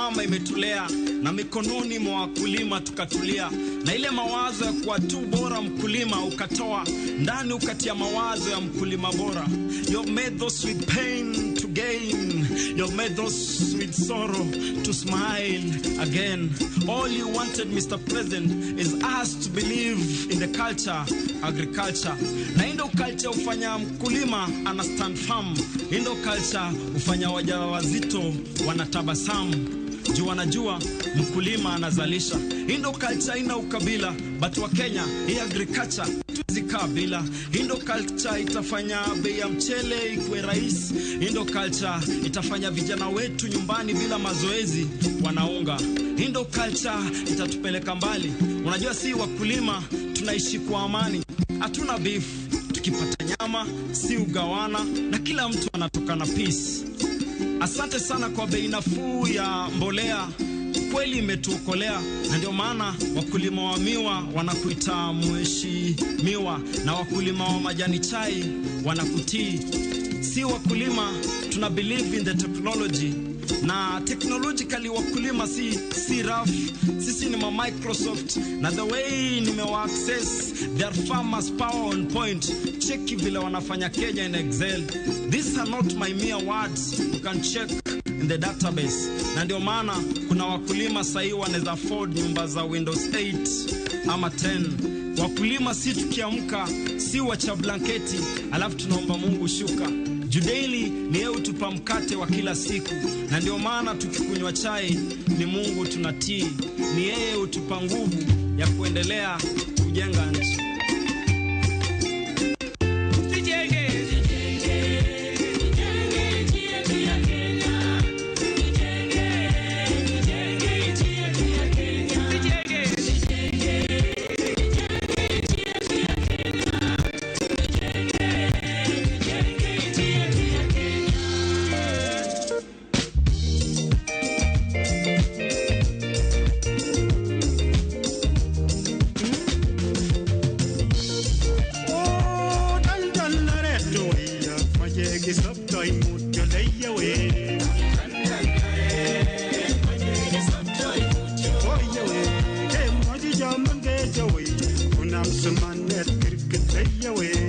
mama imetulea, na mikononi mwa wakulima tukatulia, na ile mawazo ya kuwa tu bora mkulima ukatoa, ndani ukatia mawazo ya mkulima bora. You made those with pain to gain, you made those with sorrow to smile again. All you wanted, Mr. President, is us to believe in the culture, agriculture. Na indo culture ufanya mkulima ana stand firm, indo culture ufanya wajawazito wanatabasamu, juu wanajua mkulima anazalisha. Indo culture ina ukabila, but wa Kenya hii agriculture tuzikabila. Indo culture itafanya bei ya mchele ikuwe rahisi. Indo culture itafanya vijana wetu nyumbani bila mazoezi wanaunga. Indo culture itatupeleka mbali. Unajua si wakulima tunaishi kwa amani, hatuna beef, tukipata nyama si ugawana, na kila mtu anatoka na peace. Asante sana kwa bei nafuu ya mbolea, kweli imetuokolea, na ndio maana wakulima wa miwa wanakuita mheshimiwa, na wakulima wa majani chai wanakutii. Si wakulima tuna believe in the technology, na technologically wakulima si rough. Sisi ni Microsoft, na the way nimewa access their farmers power on point. Check vile wanafanya Kenya in Excel. These are not my mere words, you can check in the database. Na ndio maana kuna wakulima sahi wanaweza afford nyumba za Windows 8 ama 10. Wakulima si tukiamka si wacha blanketi alafu tunaomba Mungu shuka. Judaili ni yeye utupa mkate wa kila siku, na ndio maana tukikunywa chai ni Mungu tunatii. Ni yeye utupa nguvu ya kuendelea kujenga nchi. Away.